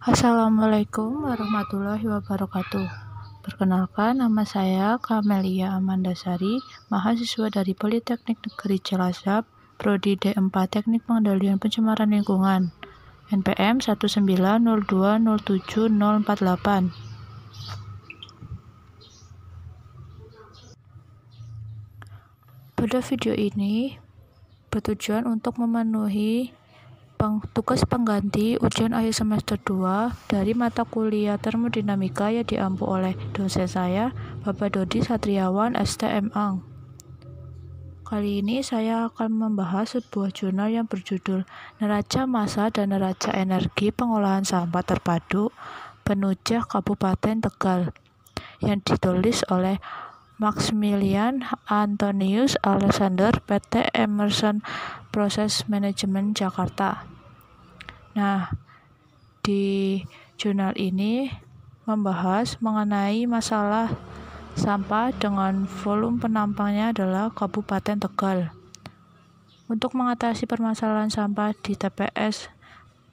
Assalamualaikum warahmatullahi wabarakatuh. Perkenalkan, nama saya Kamelia Amandasari, mahasiswa dari Politeknik Negeri Cilacap, Prodi D4 Teknik Pengendalian Pencemaran Lingkungan, NPM 190207048. Pada video ini bertujuan untuk memenuhi tugas pengganti ujian akhir semester 2 dari mata kuliah termodinamika yang diampu oleh dosen saya, Bapak Dodi Satriawan, STMang. Kali ini saya akan membahas sebuah jurnal yang berjudul Neraca Massa dan Neraca Energi Pengolahan Sampah Terpadu Penujah Kabupaten Tegal yang ditulis oleh Maximilian Antonius Alexander, PT Emerson Process Management Jakarta. Nah, di jurnal ini membahas mengenai masalah sampah dengan volume penampangnya adalah Kabupaten Tegal. Untuk mengatasi permasalahan sampah di TPS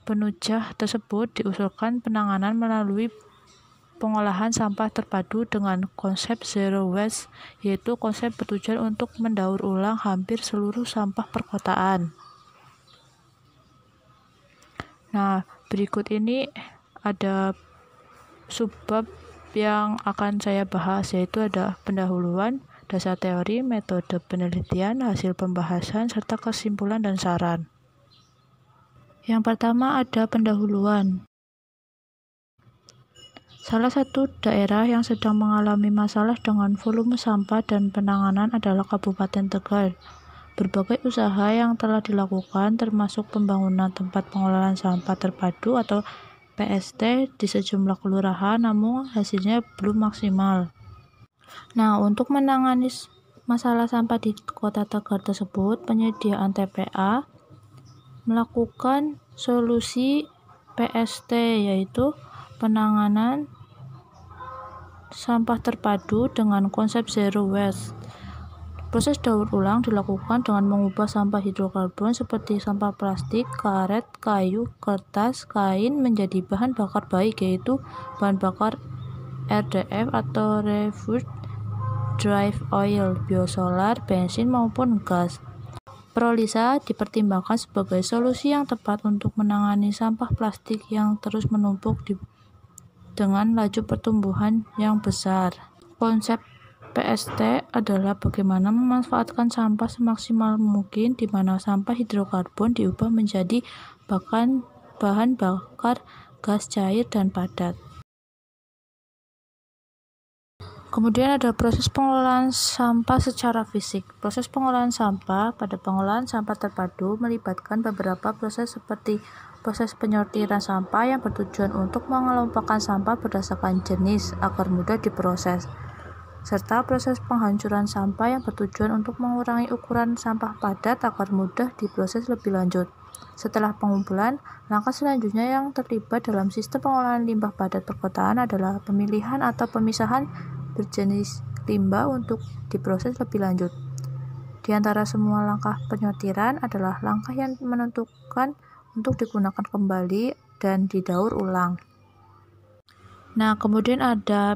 Penujah tersebut diusulkan penanganan melalui pengolahan sampah terpadu dengan konsep zero waste, yaitu konsep bertujuan untuk mendaur ulang hampir seluruh sampah perkotaan. Nah, berikut ini ada subbab yang akan saya bahas, yaitu ada pendahuluan, dasar teori, metode penelitian, hasil pembahasan, serta kesimpulan dan saran. Yang pertama ada pendahuluan. Salah satu daerah yang sedang mengalami masalah dengan volume sampah dan penanganan adalah Kabupaten Tegal. Berbagai usaha yang telah dilakukan termasuk pembangunan tempat pengolahan sampah terpadu atau PST di sejumlah kelurahan, namun hasilnya belum maksimal. Nah, untuk menangani masalah sampah di Kota Tegal tersebut, penyediaan TPA melakukan solusi PST, yaitu penanganan sampah terpadu dengan konsep zero waste. Proses daur ulang dilakukan dengan mengubah sampah hidrokarbon seperti sampah plastik, karet, kayu, kertas, kain menjadi bahan bakar baik, yaitu bahan bakar RDF atau Refuse Drive Oil, biosolar, bensin maupun gas. Prolisa dipertimbangkan sebagai solusi yang tepat untuk menangani sampah plastik yang terus menumpuk dengan laju pertumbuhan yang besar. Konsep PST adalah bagaimana memanfaatkan sampah semaksimal mungkin, di mana sampah hidrokarbon diubah menjadi bahan bakar gas cair dan padat. Kemudian ada proses pengolahan sampah secara fisik. Proses pengolahan sampah pada pengolahan sampah terpadu melibatkan beberapa proses seperti proses penyortiran sampah yang bertujuan untuk mengelompokkan sampah berdasarkan jenis agar mudah diproses, serta proses penghancuran sampah yang bertujuan untuk mengurangi ukuran sampah padat agar mudah diproses lebih lanjut. Setelah pengumpulan, langkah selanjutnya yang terlibat dalam sistem pengolahan limbah padat perkotaan adalah pemilihan atau pemisahan berjenis limbah untuk diproses lebih lanjut. Di antara semua langkah penyortiran adalah langkah yang menentukan untuk digunakan kembali dan didaur ulang. Nah, kemudian ada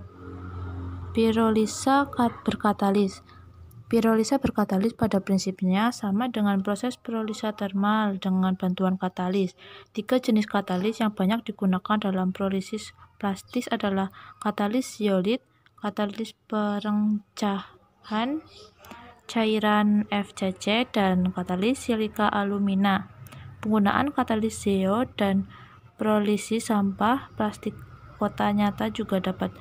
pirolisa berkatalis. Pirolisa berkatalis pada prinsipnya sama dengan proses pirolisa termal dengan bantuan katalis. 3 jenis katalis yang banyak digunakan dalam prolisis plastis adalah katalis zeolit, katalis perencahan cairan FCC, dan katalis silika alumina. Penggunaan katalis zeo dan prolisis sampah plastik kota nyata juga dapat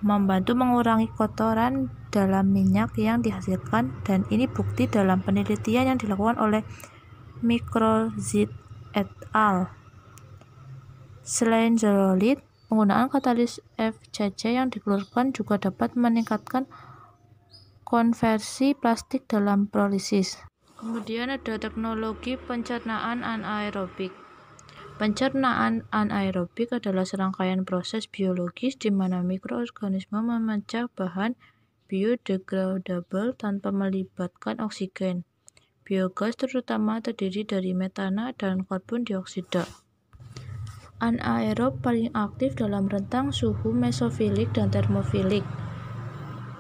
membantu mengurangi kotoran dalam minyak yang dihasilkan, dan ini bukti dalam penelitian yang dilakukan oleh Mikrozit et al. Selain zeolit, penggunaan katalis FCC yang dikeluarkan juga dapat meningkatkan konversi plastik dalam prolisis. Kemudian ada teknologi pencernaan anaerobik. Pencernaan anaerobik adalah serangkaian proses biologis di mana mikroorganisme memecah bahan biodegradable tanpa melibatkan oksigen. Biogas terutama terdiri dari metana dan karbon dioksida. Anaerob paling aktif dalam rentang suhu mesofilik dan termofilik.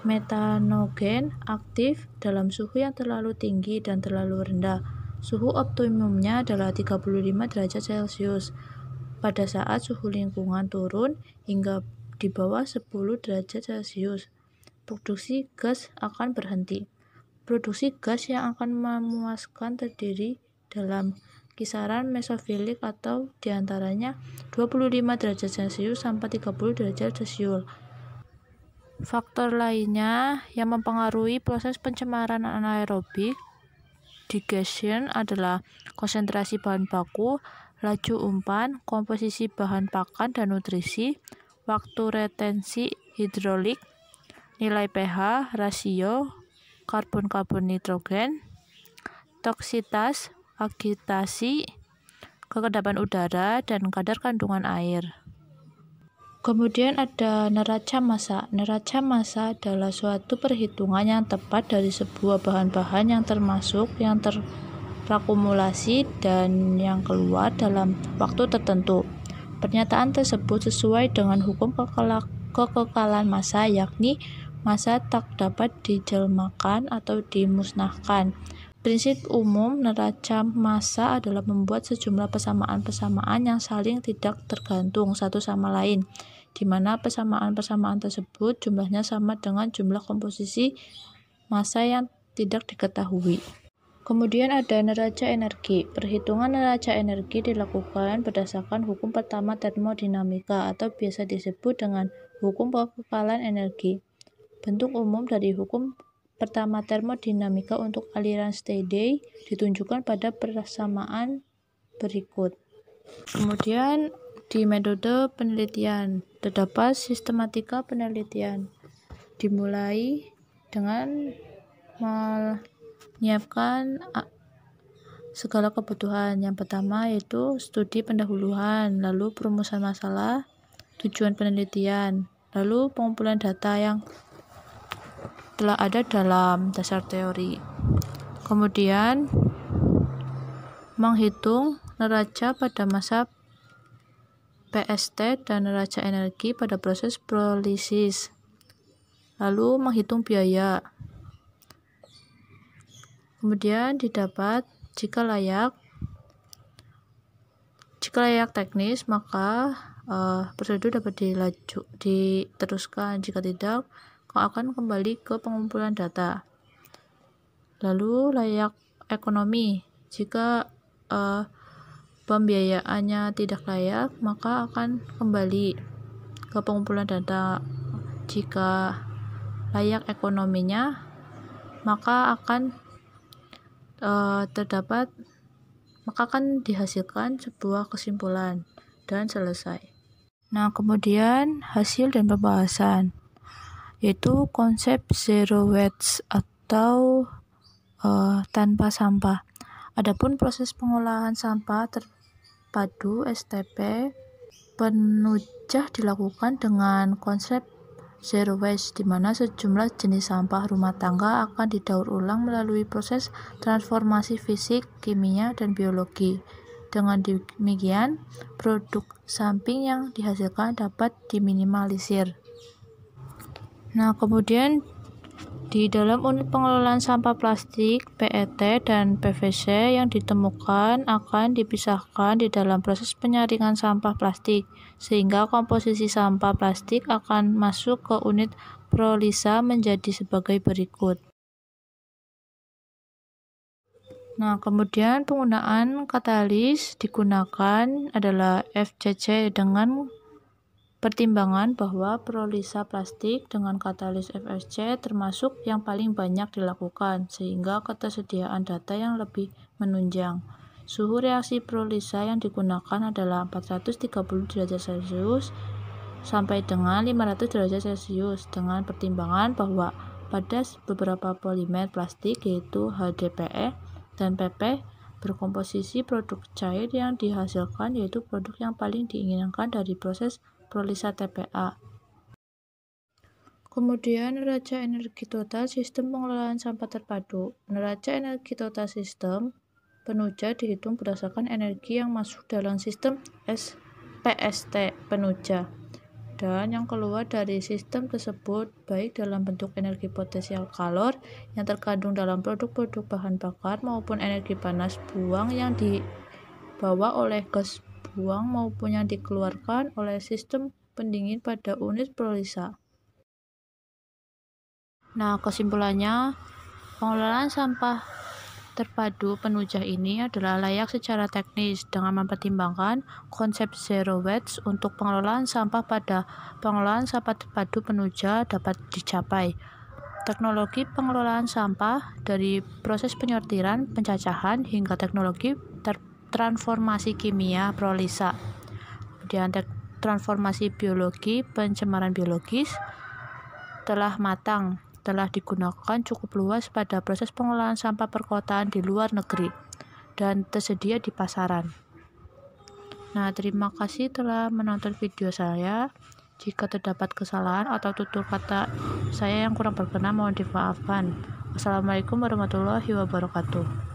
Metanogen aktif dalam suhu yang terlalu tinggi dan terlalu rendah. Suhu optimumnya adalah 35 derajat Celcius. Pada saat suhu lingkungan turun hingga di bawah 10 derajat Celcius, produksi gas akan berhenti. Produksi gas yang akan memuaskan terdiri dalam kisaran mesofilik atau diantaranya 25 derajat Celcius sampai 30 derajat Celcius. Faktor lainnya yang mempengaruhi proses pencemaran anaerobik digestion adalah konsentrasi bahan baku, laju umpan, komposisi bahan pakan dan nutrisi, waktu retensi hidrolik, nilai pH, rasio, karbon-karbon nitrogen, toksitas, agitasi, kekedapan udara, dan kadar kandungan air. Kemudian ada neraca massa. Neraca massa adalah suatu perhitungan yang tepat dari sebuah bahan-bahan yang terakumulasi dan yang keluar dalam waktu tertentu. Pernyataan tersebut sesuai dengan hukum kekekalan massa, yakni massa tak dapat dijelmakan atau dimusnahkan. Prinsip umum neraca massa adalah membuat sejumlah persamaan-persamaan yang saling tidak tergantung satu sama lain, di mana persamaan-persamaan tersebut jumlahnya sama dengan jumlah komposisi massa yang tidak diketahui. Kemudian ada neraca energi. Perhitungan neraca energi dilakukan berdasarkan hukum pertama termodinamika atau biasa disebut dengan hukum kekekalan energi. Bentuk umum dari hukum pertama termodinamika untuk aliran steady ditunjukkan pada persamaan berikut. Kemudian di metode penelitian terdapat sistematika penelitian, dimulai dengan menyiapkan segala kebutuhan. Yang pertama yaitu studi pendahuluan, lalu perumusan masalah, tujuan penelitian, lalu pengumpulan data yang telah ada dalam dasar teori. Kemudian menghitung neraca pada masa PST dan neraca energi pada proses prolisis. Lalu menghitung biaya. Kemudian didapat jika layak teknis, maka prosedur dapat diteruskan. Jika tidak, akan kembali ke pengumpulan data. Lalu layak ekonomi. Jika pembiayaannya tidak layak, maka akan kembali ke pengumpulan data. Jika layak ekonominya, maka akan dihasilkan sebuah kesimpulan dan selesai. Nah, kemudian hasil dan pembahasan, yaitu konsep zero waste atau tanpa sampah. Adapun proses pengolahan sampah terpadu STP penujah dilakukan dengan konsep zero waste, di mana sejumlah jenis sampah rumah tangga akan didaur ulang melalui proses transformasi fisik, kimia, dan biologi. Dengan demikian, produk samping yang dihasilkan dapat diminimalisir. Nah, kemudian di dalam unit pengelolaan sampah plastik, PET dan PVC yang ditemukan akan dipisahkan di dalam proses penyaringan sampah plastik, sehingga komposisi sampah plastik akan masuk ke unit prolisa menjadi sebagai berikut. Nah, kemudian penggunaan katalis digunakan adalah FCC dengan pertimbangan bahwa prolisa plastik dengan katalis FSC termasuk yang paling banyak dilakukan, sehingga ketersediaan data yang lebih menunjang. Suhu reaksi prolisa yang digunakan adalah 430 derajat Celcius sampai dengan 500 derajat Celcius, dengan pertimbangan bahwa pada beberapa polimer plastik yaitu HDPE dan PP berkomposisi produk cair yang dihasilkan yaitu produk yang paling diinginkan dari proses prolisa TPA. Kemudian neraca energi total sistem pengelolaan sampah terpadu. Neraca energi total sistem penujah dihitung berdasarkan energi yang masuk dalam sistem PST penuja. Dan yang keluar dari sistem tersebut baik dalam bentuk energi potensial kalor yang terkandung dalam produk-produk bahan bakar maupun energi panas buang yang dibawa oleh gas buang maupun yang dikeluarkan oleh sistem pendingin pada unit prolisa. Nah, kesimpulannya, pengelolaan sampah terpadu penujah ini adalah layak secara teknis dengan mempertimbangkan konsep zero waste untuk pengelolaan sampah. Pada pengelolaan sampah terpadu penujah dapat dicapai teknologi pengelolaan sampah dari proses penyortiran, pencacahan hingga teknologi transformasi kimia prolisa, kemudian transformasi biologi, pencemaran biologis telah matang, telah digunakan cukup luas pada proses pengolahan sampah perkotaan di luar negeri dan tersedia di pasaran. Nah, terima kasih telah menonton video saya. Jika terdapat kesalahan atau tutur kata saya yang kurang berkenan, mohon dimaafkan. Wassalamualaikum warahmatullahi wabarakatuh.